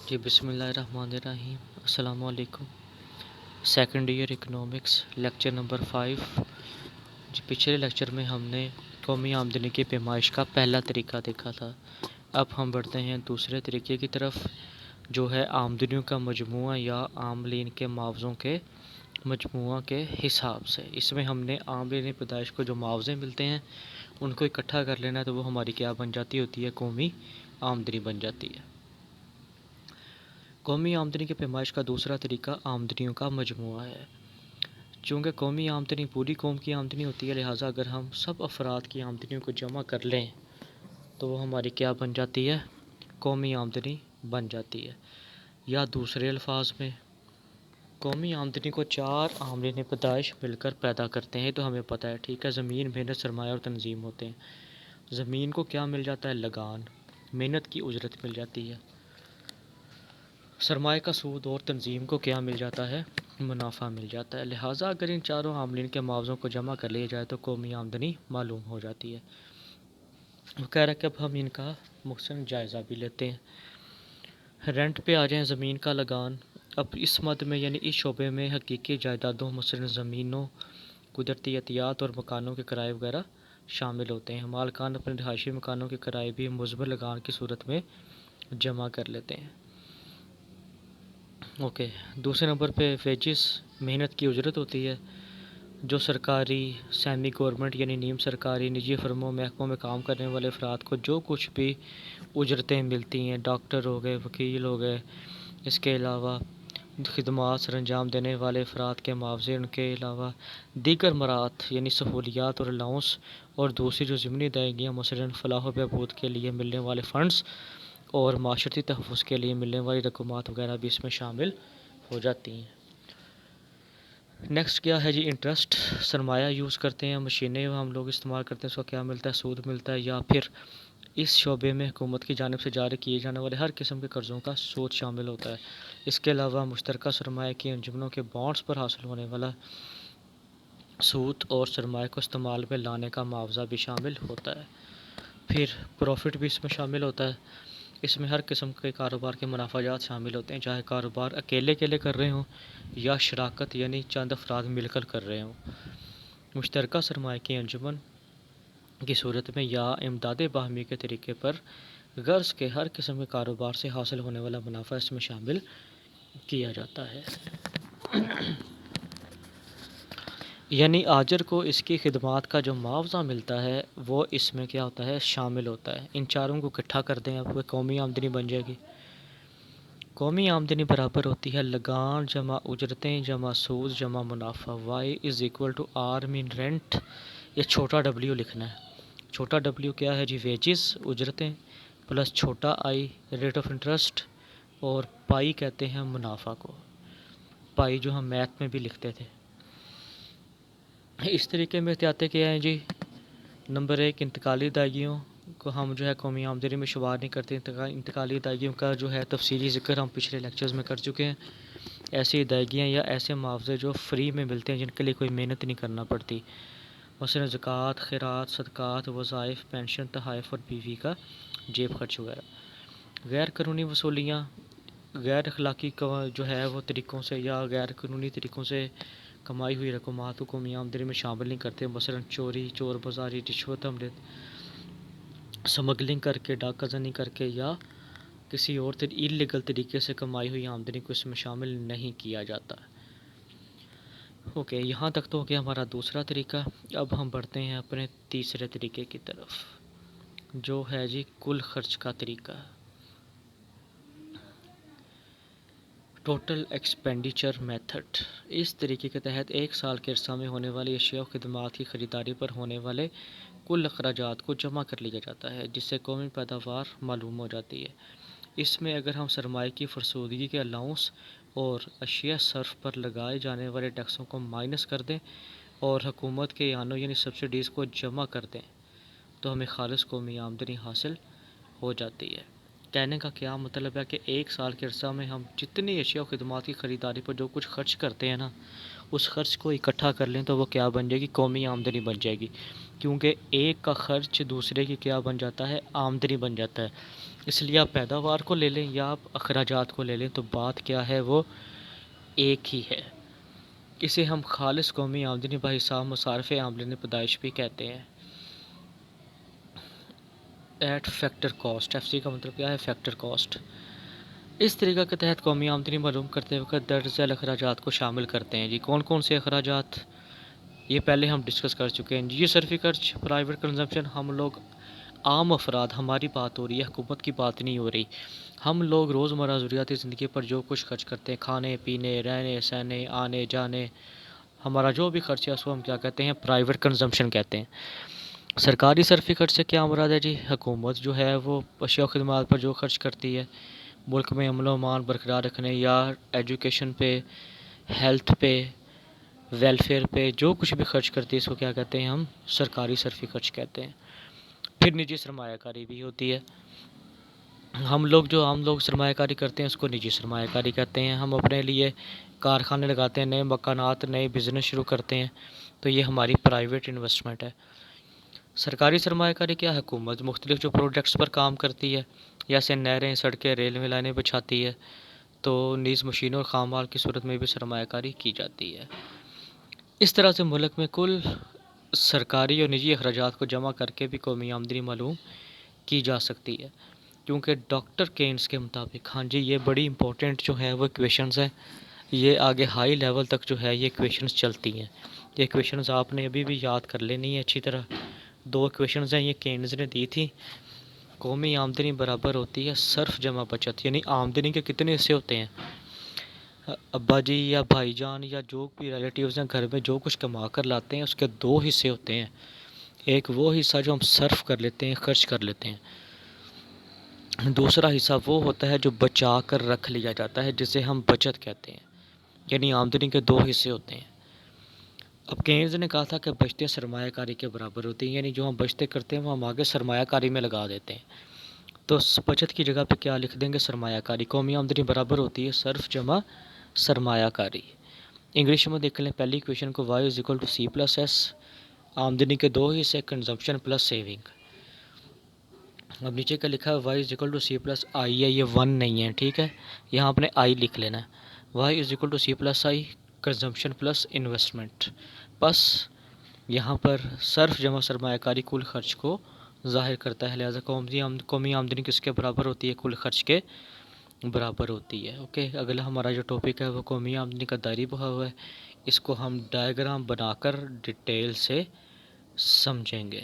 جی بسم اللہ الرحمن الرحیم۔ السلام علیکم۔ Second year economics lecture number 5۔ جی پچھلے لیکچر میں ہم نے قومی آمدنی کی پیمائش کا پہلا طریقہ دیکھا تھا۔ اب ہم بڑھتے ہیں دوسرے طریقے کی طرف، جو ہے آمدنیوں کا مجموعہ یا عاملین کے معاوضوں کے مجموعہ کے حساب سے۔ اس میں ہم نے عاملین پیدائش کو جو معاوضے ملتے ہیں ان کو اکٹھا کر لینا ہے، تو وہ ہماری کیا بن جاتی ہوتی ہے؟ قومی آمدنی بن جاتی ہے۔ قومی آمدنی کی پیمائش کا دوسرا طریقہ آمدنیوں کا مجموعہ ہے۔ چونکہ قومی آمدنی پوری قوم کی آمدنی ہوتی ہے، لہٰذا اگر ہم سب افراد کی آمدنیوں کو جمع کر لیں تو وہ ہماری کیا بن جاتی ہے؟ قومی آمدنی بن جاتی ہے۔ یا دوسرے الفاظ میں، قومی آمدنی کو چار عاملین پیدائش مل کر پیدا کرتے ہیں، تو ہمیں پتہ ہے، ٹھیک ہے، زمین، محنت، سرمایہ اور تنظیم ہوتے ہیں۔ زمین کو کیا مل جاتا ہے؟ لگان، محنت کی اجرت مل جاتی ہے، سرمایہ کا سود، اور تنظیم کو کیا مل جاتا ہے؟ منافع مل جاتا ہے۔ لہٰذا اگر ان چاروں عاملین کے معاوضوں کو جمع کر لیا جائے تو قومی آمدنی معلوم ہو جاتی ہے۔ وہ کہہ رہا ہے کہ اب ہم ان کا مختصراً جائزہ بھی لیتے ہیں۔ رینٹ پہ آ جائیں، زمین کا لگان۔ اب اس مد میں یعنی اس شعبے میں حقیقی جائیدادوں مثلاً زمینوں، قدرتی عطیات اور مکانوں کے کرائے وغیرہ شامل ہوتے ہیں۔ مالکان اپنے رہائشی مکانوں کے کرائے بھی مثمر لگان کی صورت میں جمع کر لیتے ہیں۔ اوکے، دوسرے نمبر پہ ویجز، محنت کی اجرت ہوتی ہے، جو سرکاری، سیمی گورنمنٹ یعنی نیم سرکاری، نجی فرموں، محکموں میں کام کرنے والے افراد کو جو کچھ بھی اجرتیں ملتی ہیں، ڈاکٹر ہو گئے، وکیل ہو گئے، اس کے علاوہ خدمات سر انجام دینے والے افراد کے معاوضے، ان کے علاوہ دیگر مراعات یعنی سہولیات اور الاؤنس، اور دوسری جو ضمنی ادائیگیاں مثلاً فلاح و بہبود کے لیے ملنے والے فنڈز اور معاشرتی تحفظ کے لیے ملنے والی رقومات وغیرہ بھی اس میں شامل ہو جاتی ہیں۔ نیکسٹ کیا ہے جی؟ انٹرسٹ، سرمایہ یوز کرتے ہیں، مشینیں ہم لوگ استعمال کرتے ہیں، اس کا کیا ملتا ہے؟ سود ملتا ہے، یا پھر اس شعبے میں حکومت کی جانب سے جاری کیے جانے والے ہر قسم کے قرضوں کا سود شامل ہوتا ہے۔ اس کے علاوہ مشترکہ سرمایہ کی انجمنوں کے بانڈز پر حاصل ہونے والا سود اور سرمایہ کو استعمال میں لانے کا معاوضہ بھی شامل ہوتا ہے۔ پھر پروفٹ بھی اس میں شامل ہوتا ہے۔ اس میں ہر قسم کے کاروبار کے منافع جات شامل ہوتے ہیں، چاہے کاروبار اکیلے کر رہے ہوں یا شراکت یعنی چند افراد مل کر رہے ہوں۔ مشترکہ سرمایہ کی انجمن کی صورت میں یا امداد باہمی کے طریقے پر غرض کے ہر قسم کے کاروبار سے حاصل ہونے والا منافع اس میں شامل کیا جاتا ہے۔ یعنی آجر کو اس کی خدمات کا جو معاوضہ ملتا ہے وہ اس میں کیا ہوتا ہے؟ شامل ہوتا ہے۔ ان چاروں کو اکٹھا کر دیں، اب وہ قومی آمدنی بن جائے گی۔ قومی آمدنی برابر ہوتی ہے لگان جمع اجرتیں جمع سود جمع منافع۔ Y is equal to R mean rent, یہ چھوٹا ڈبلیو لکھنا ہے۔ چھوٹا ڈبلیو کیا ہے جی؟ ویجز، اجرتیں، پلس چھوٹا آئی ریٹ آف انٹرسٹ، اور پائی کہتے ہیں منافع کو، پائی جو ہم میتھ میں بھی لکھتے تھے۔ اس طریقے میں احتیاطیں کیا ہیں جی؟ نمبر 1، انتقالی ادائیگیوں کو ہم جو ہے قومی آمدنی میں شمار نہیں کرتے۔ انتقالی ادائیگیوں کا جو ہے تفصیلی ذکر ہم پچھلے لیکچرز میں کر چکے ہیں۔ ایسی ادائیگیاں یا ایسے معاوضے جو فری میں ملتے ہیں، جن کے لیے کوئی محنت نہیں کرنا پڑتی، مثلا زکوٰۃ، خیرات، صدقات، وظائف، پینشن، تحائف اور بیوی کا جیب خرچ وغیرہ۔ غیر قانونی وصولیاں، غیر اخلاقی جو ہے وہ طریقوں سے یا غیر قانونی طریقوں سے کمائی ہوئی رقومات کو قومی آمدنی میں شامل نہیں کرتے، مثلا چوری، چور بازاری، رشوت، سمگلنگ کر کے، ڈاکہ زنی کر کے، یا کسی اور انلیگل طریقے سے کمائی ہوئی آمدنی کو اس میں شامل نہیں کیا جاتا۔ اوکے، یہاں تک تو ہو گیا ہمارا دوسرا طریقہ۔ اب ہم بڑھتے ہیں اپنے تیسرے طریقے کی طرف، جو ہے جی کل خرچ کا طریقہ، ٹوٹل ایکسپینڈیچر میتھڈ۔ اس طریقے کے تحت ایک سال کے عرصہ میں ہونے والی اشیاء و خدمات کی خریداری پر ہونے والے کل اخراجات کو جمع کر لیا جاتا ہے، جس سے قومی پیداوار معلوم ہو جاتی ہے۔ اس میں اگر ہم سرمایہ کی فرسودگی کے الاؤنس اور اشیاء صرف پر لگائے جانے والے ٹیکسوں کو مائنس کر دیں اور حکومت کے اعانوں یعنی سبسڈیز کو جمع کر دیں تو ہمیں خالص قومی آمدنی حاصل ہو جاتی ہے۔ کہنے کا کیا مطلب ہے کہ ایک سال کے عرصہ میں ہم جتنی اشیاء و خدمات کی خریداری پر جو کچھ خرچ کرتے ہیں نا، اس خرچ کو اکٹھا کر لیں تو وہ کیا بن جائے گی؟ قومی آمدنی بن جائے گی، کیونکہ ایک کا خرچ دوسرے کی کیا بن جاتا ہے؟ آمدنی بن جاتا ہے۔ اس لیے آپ پیداوار کو لے لیں یا آپ اخراجات کو لے لیں تو بات کیا ہے؟ وہ ایک ہی ہے۔ اسے ہم خالص قومی آمدنی بحساب مصارف آمدنی پیدائش بھی کہتے ہیں۔ At factor cost, F C کا مطلب کیا ہے؟ Factor cost. اس طریقہ کے تحت قومی آمدنی معلوم کرتے وقت درج ذیل اخراجات کو شامل کرتے ہیں۔ جی کون کون سے اخراجات؟ یہ پہلے ہم ڈسکس کر چکے ہیں۔ جی صرفی خرچ، پرائیویٹ کنزمپشن، ہم لوگ عام افراد، ہماری بات ہو رہی ہے، حکومت کی بات نہیں ہو رہی۔ ہم لوگ روزمرہ ضروریاتی زندگی پر جو کچھ خرچ کرتے ہیں، کھانے پینے، رہنے سہنے، آنے جانے، ہمارا جو بھی خرچ ہے اس کو ہم کیا کہتے ہیں؟ پرائیویٹ کنزمپشن کہتے ہیں۔ سرکاری صرفی خرچ سے کیا مراد ہے؟ جی حکومت جو ہے وہ اشیاء و خدمات پر جو خرچ کرتی ہے ملک میں امن و امان برقرار رکھنے یا ایجوکیشن پہ، ہیلتھ پہ، ویلفیئر پہ جو کچھ بھی خرچ کرتی ہے اس کو کیا کہتے ہیں؟ ہم سرکاری صرفی خرچ کہتے ہیں۔ پھر نجی سرمایہ کاری بھی ہوتی ہے۔ ہم لوگ سرمایہ کاری کرتے ہیں اس کو نجی سرمایہ کاری کہتے ہیں۔ ہم اپنے لیے کارخانے لگاتے ہیں، نئے مکانات، نئے بزنس شروع کرتے ہیں تو یہ ہماری پرائیویٹ انویسٹمنٹ ہے۔ سرکاری سرمایہ کاری کیا؟ حکومت مختلف جو پروجیکٹس پر کام کرتی ہے، جیسے نہریں، سڑکیں، ریلوے لائنیں بچھاتی ہے، تو نیز مشینوں اور خام مال کی صورت میں بھی سرمایہ کاری کی جاتی ہے۔ اس طرح سے ملک میں کل سرکاری اور نجی اخراجات کو جمع کر کے بھی قومی آمدنی معلوم کی جا سکتی ہے، کیونکہ ڈاکٹر کینز کے مطابق، ہاں جی یہ بڑی امپورٹنٹ جو ہے وہ ایکویشنز ہیں، یہ آگے ہائی لیول تک جو ہے یہ ایکویشنز چلتی ہیں۔ یہ ایکویشنز آپ نے ابھی بھی یاد کر لینی ہے اچھی طرح۔ دو ایکویشنز ہیں، یہ کینز نے دی تھی۔ قومی آمدنی برابر ہوتی ہے صرف جمع بچت، یعنی آمدنی کے کتنے حصے ہوتے ہیں؟ ابا جی یا بھائی جان یا جو بھی ریلیٹیوز ہیں گھر میں جو کچھ کما کر لاتے ہیں اس کے دو حصے ہوتے ہیں۔ ایک وہ حصہ جو ہم صرف کر لیتے ہیں، خرچ کر لیتے ہیں۔ دوسرا حصہ وہ ہوتا ہے جو بچا کر رکھ لیا جاتا ہے، جسے ہم بچت کہتے ہیں۔ یعنی آمدنی کے دو حصے ہوتے ہیں۔ اب کینز نے کہا تھا کہ بچتیں سرمایہ کاری کے برابر ہوتی ہیں، یعنی جو ہم بچتیں کرتے ہیں وہ ہم آگے سرمایہ کاری میں لگا دیتے ہیں۔ تو بچت کی جگہ پہ کیا لکھ دیں گے؟ سرمایہ کاری۔ قومی آمدنی برابر ہوتی ہے صرف جمع سرمایہ کاری۔ انگلش میں دیکھ لیں پہلی ایکویشن کو، y is equal to C plus S, آمدنی کے دو حصے، کنزمپشن پلس سیونگ۔ اب نیچے کا لکھا ہے y is equal to C plus I ہے، یہ 1 نہیں ہے، ٹھیک ہے، یہاں آپ نے آئی لکھ لینا ہے۔ y is equal to C plus I, consumption plus investment. بس یہاں پر صرف جمع سرمایہ کاری کل خرچ کو ظاہر کرتا ہے، لہٰذا قومی آمدنی کس کے برابر ہوتی ہے؟ کل خرچ کے برابر ہوتی ہے۔ اوکے، اگلا ہمارا جو ٹاپک ہے وہ قومی آمدنی کا دائری بہا ہوا ہے، اس کو ہم ڈائیگرام بنا کر ڈیٹیل سے سمجھیں گے۔